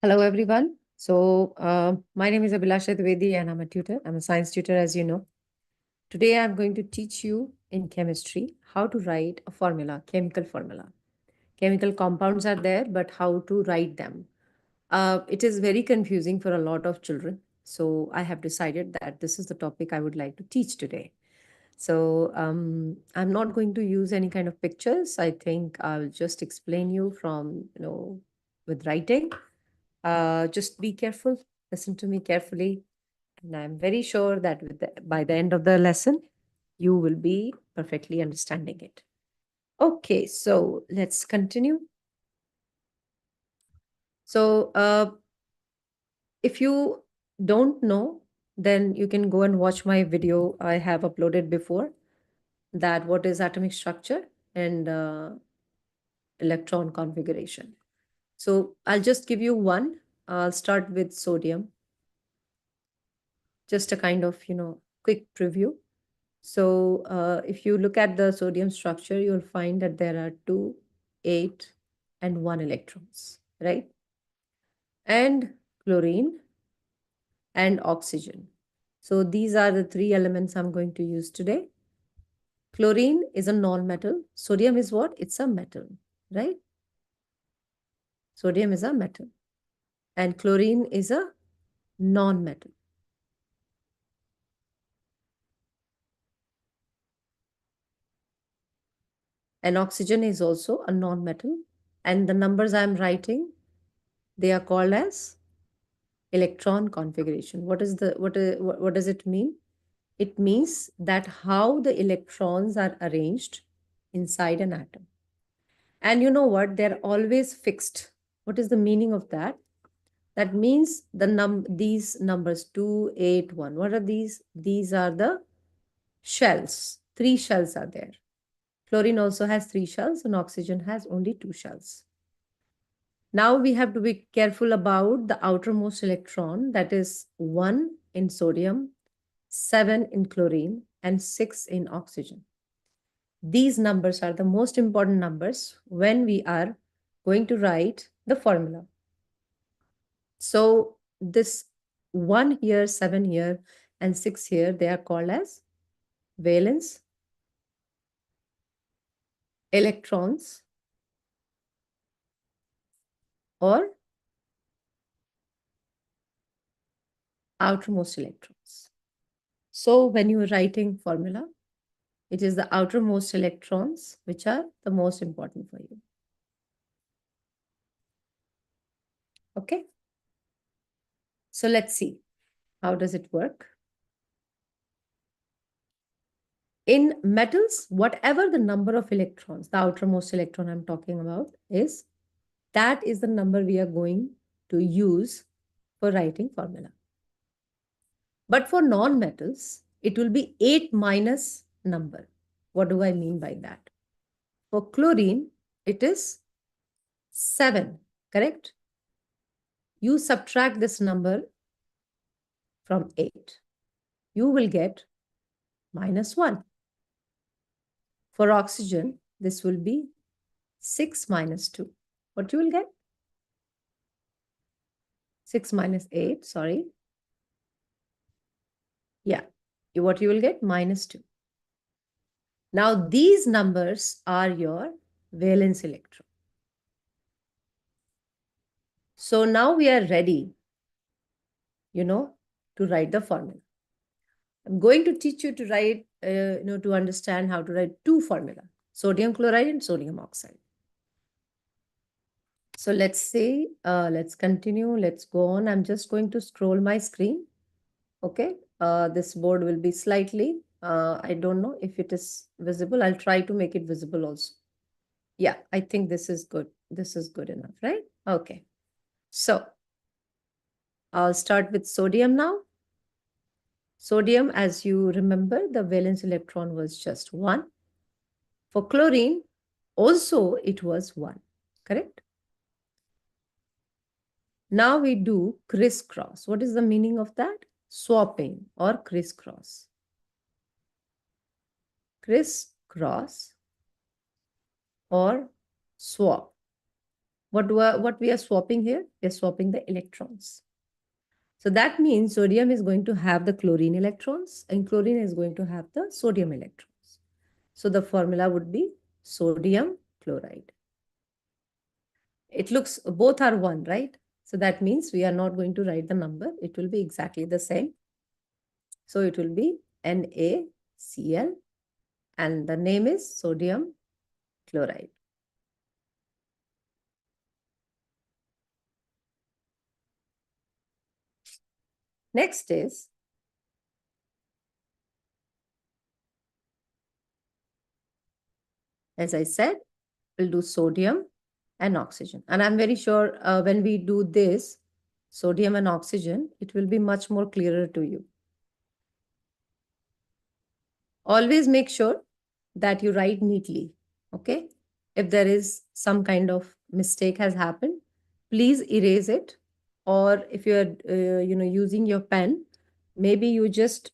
Hello, everyone. My name is Abhilasha Dwivedi, and I'm a tutor. I'm a science tutor, as you know. Today, I'm going to teach you in chemistry how to write a formula, chemical formula. Chemical compounds are there, but how to write them. It is very confusing for a lot of children. So, I have decided that this is the topic I would like to teach today. I'm not going to use any kind of pictures. I think I'll just explain you from, with writing. Just be careful, listen to me carefully, and I'm very sure that by the end of the lesson, you will be perfectly understanding it. Okay, so let's continue. So, if you don't know, then you can go and watch my video I have uploaded before, that what is atomic structure and electron configuration. So, I'll just give you one. I'll start with sodium, just a kind of, quick preview. So if you look at the sodium structure, you'll find that there are two, 8, and 1 electrons, right? And chlorine and oxygen. So these are the three elements I'm going to use today. Chlorine is a non-metal. Sodium is what? It's a metal, right? Sodium is a metal. And chlorine is a non-metal. And oxygen is also a non-metal. And the numbers I'm writing, they are called as electron configuration. What does it mean? It means that how the electrons are arranged inside an atom. And you know what? They're always fixed. What is the meaning of that? That means these numbers 2, 8, 1. What are these? These are the shells. 3 shells are there. Chlorine also has 3 shells and oxygen has only 2 shells. Now we have to be careful about the outermost electron, that is 1 in sodium, 7 in chlorine, and 6 in oxygen. These numbers are the most important numbers when we are going to write the formula. So this 1 here, 7 here, and 6 here, they are called as valence electrons or outermost electrons. So when you are writing formula, it is the outermost electrons which are the most important for you. Okay. So let's see. How does it work? In metals, whatever the number of electrons, the outermost electron I'm talking about is, that is the number we are going to use for writing formula. But for non-metals, it will be 8 minus number. What do I mean by that? For chlorine, it is 7, correct? You subtract this number from 8. You will get -1. For oxygen, this will be 6 minus 2. What you will get? 6 minus 8, sorry. Yeah, what you will get? -2. Now, these numbers are your valence electron. So now we are ready, to write the formula. I'm going to teach you to write, to understand how to write two formula, sodium chloride and sodium oxide. So let's continue. Let's go on. I'm just going to scroll my screen. Okay. This board will be slightly, I don't know if it is visible. I'll try to make it visible also. Yeah, I think this is good. This is good enough, right? Okay. So I'll start with sodium now. Sodium, as you remember, the valence electron was just 1. For chlorine, also it was 1, correct? Now we do crisscross. What is the meaning of that? Swapping or crisscross. Crisscross or swap. What we are swapping here? We are swapping the electrons. So that means sodium is going to have the chlorine electrons and chlorine is going to have the sodium electrons. So the formula would be sodium chloride. It looks both are 1, right? So that means we are not going to write the number. It will be exactly the same. So it will be NaCl and the name is sodium chloride. Next is as I said, we'll do sodium and oxygen. And I'm very sure when we do this, sodium and oxygen, it will be much more clearer to you. Always make sure that you write neatly. Okay. If there is some kind of mistake has happened, please erase it. Or if you're using your pen, maybe you just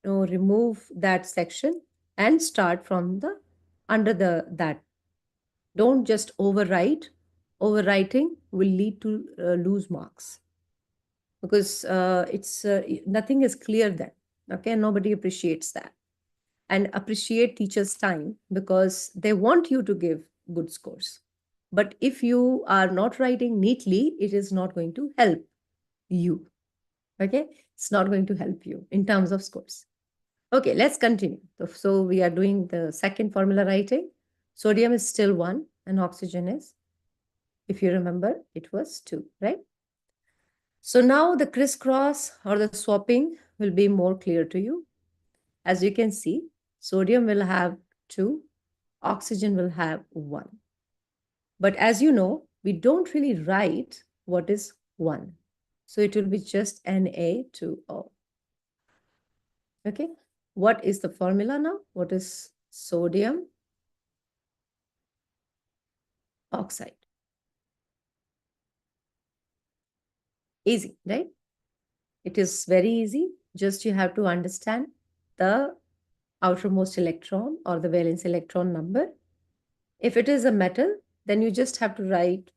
remove that section and start from the under the that. Don't just overwrite. Overwriting will lead to lose marks because it's nothing is clear then. Okay, nobody appreciates that and appreciate teachers' time because they want you to give good scores. But if you are not writing neatly, it is not going to help you. Okay, it's not going to help you in terms of scores. Okay, let's continue. So we are doing the second formula writing. Sodium is still 1 and oxygen is, if you remember, it was 2, right? So now the crisscross or the swapping will be more clear to you. As you can see, sodium will have 2, oxygen will have 1. But as you know, we don't really write what is 1. So it will be just Na2O. Okay. What is the formula now? What is sodium oxide? Easy, right? It is very easy. Just you have to understand the outermost electron or the valence electron number. If it is a metal, then you just have to write,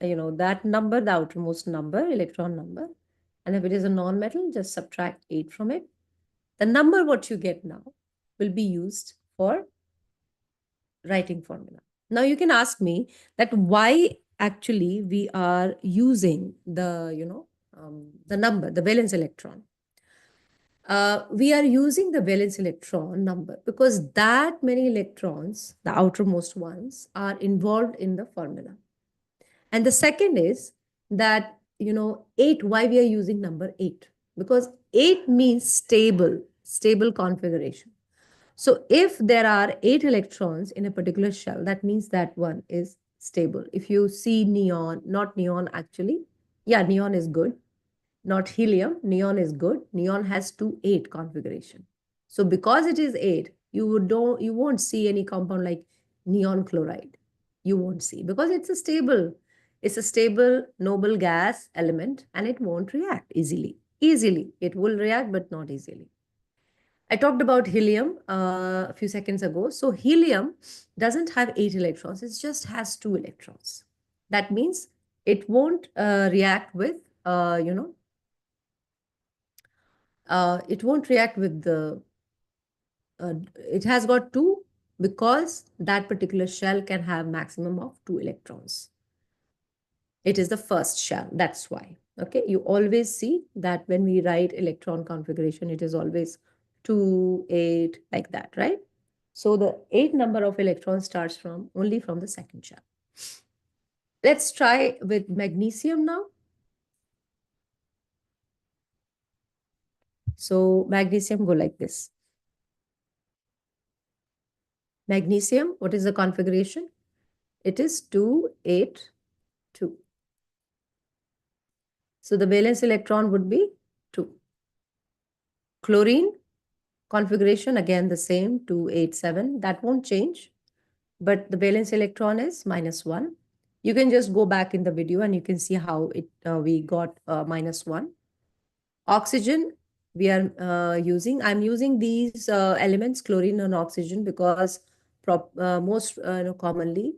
that number, the outermost number, electron number. And if it is a non-metal, just subtract 8 from it. The number what you get now will be used for writing formula. Now you can ask me that why actually we are using the number, the valence electron. We are using the valence electron number because that many electrons, the outermost ones, are involved in the formula. And the second is that, 8, why we are using number 8? Because 8 means stable configuration. So if there are 8 electrons in a particular shell, that means that one is stable. If you see neon, not neon actually, yeah, neon is good, not helium, neon is good. Neon has 2,8 configuration. So because it is 8, you won't see any compound like neon chloride. You won't see because it's a stable noble gas element and it won't react easily. Easily. It will react, but not easily. I talked about helium a few seconds ago. So helium doesn't have 8 electrons. It just has 2 electrons. That means it won't react with, it won't react with it has got 2 because that particular shell can have maximum of 2 electrons. It is the first shell. That's why. Okay. You always see that when we write electron configuration, it is always 2, 8 like that, right? So the 8 number of electrons starts from only from the second shell. Let's try with magnesium now. So magnesium go like this. Magnesium, what is the configuration? It is 2, 8, 2. So the valence electron would be 2. Chlorine configuration, again the same, 2, 8, 7. That won't change. But the valence electron is -1. You can just go back in the video and you can see how we got -1. Oxygen, I'm using these elements, chlorine and oxygen, because most commonly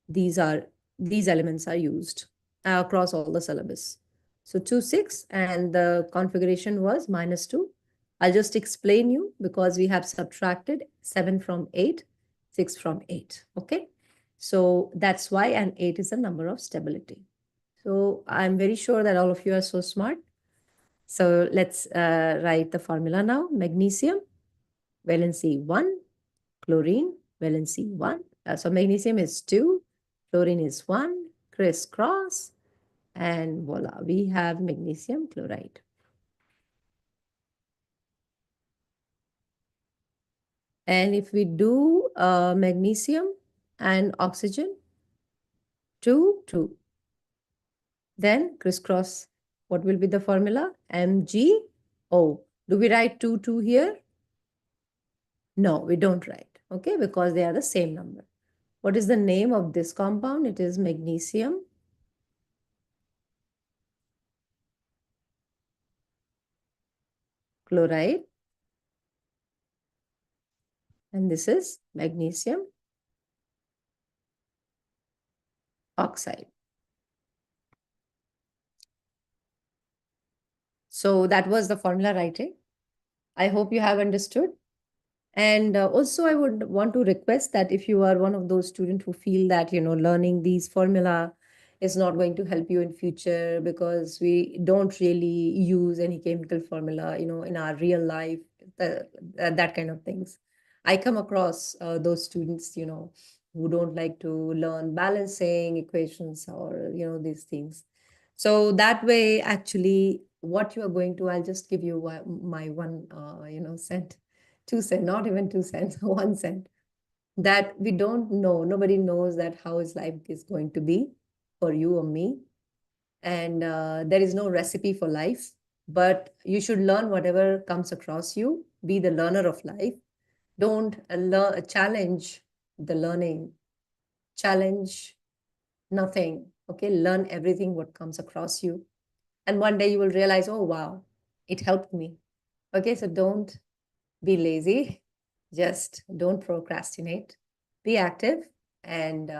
these are these elements are used across all the syllabus. So 2, 6, and the configuration was -2. I'll just explain you because we have subtracted 7 from 8, 6 from 8. Okay. So that's why, and 8 is a number of stability. So I'm very sure that all of you are so smart. So let's write the formula now. Magnesium, valency 1, chlorine, valency 1. So magnesium is 2, chlorine is 1, crisscross, and voila, we have magnesium chloride. And if we do magnesium and oxygen, 2, 2, then crisscross, what will be the formula? MgO. Do we write 2, 2 here? No, we don't write, okay, because they are the same number. What is the name of this compound? It is magnesium chloride, and this is magnesium oxide. So that was the formula writing. I hope you have understood. And also, I would want to request that if you are one of those students who feel that, learning these formula is not going to help you in future because we don't really use any chemical formula, in our real life, that kind of things. I come across those students, who don't like to learn balancing equations or, these things. So that way, actually, what you are going to, I'll just give you my one, cent, 2 cent, not even 2 cents, 1 cent. That we don't know, nobody knows that how his life is going to be for you or me. And there is no recipe for life, but you should learn whatever comes across you, be the learner of life. Don't challenge the learning, challenge nothing. Okay, learn everything what comes across you. And one day you will realize, oh, wow, it helped me. Okay, so don't be lazy, just don't procrastinate, be active, and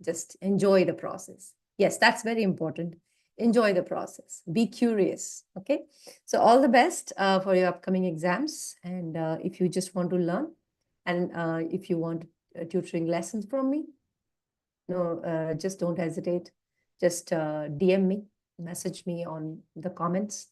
just enjoy the process. Yes, that's very important. Enjoy the process, be curious. Okay, so all the best for your upcoming exams. And if you just want to learn, and if you want tutoring lessons from me, no, just don't hesitate. Just DM me, message me on the comments,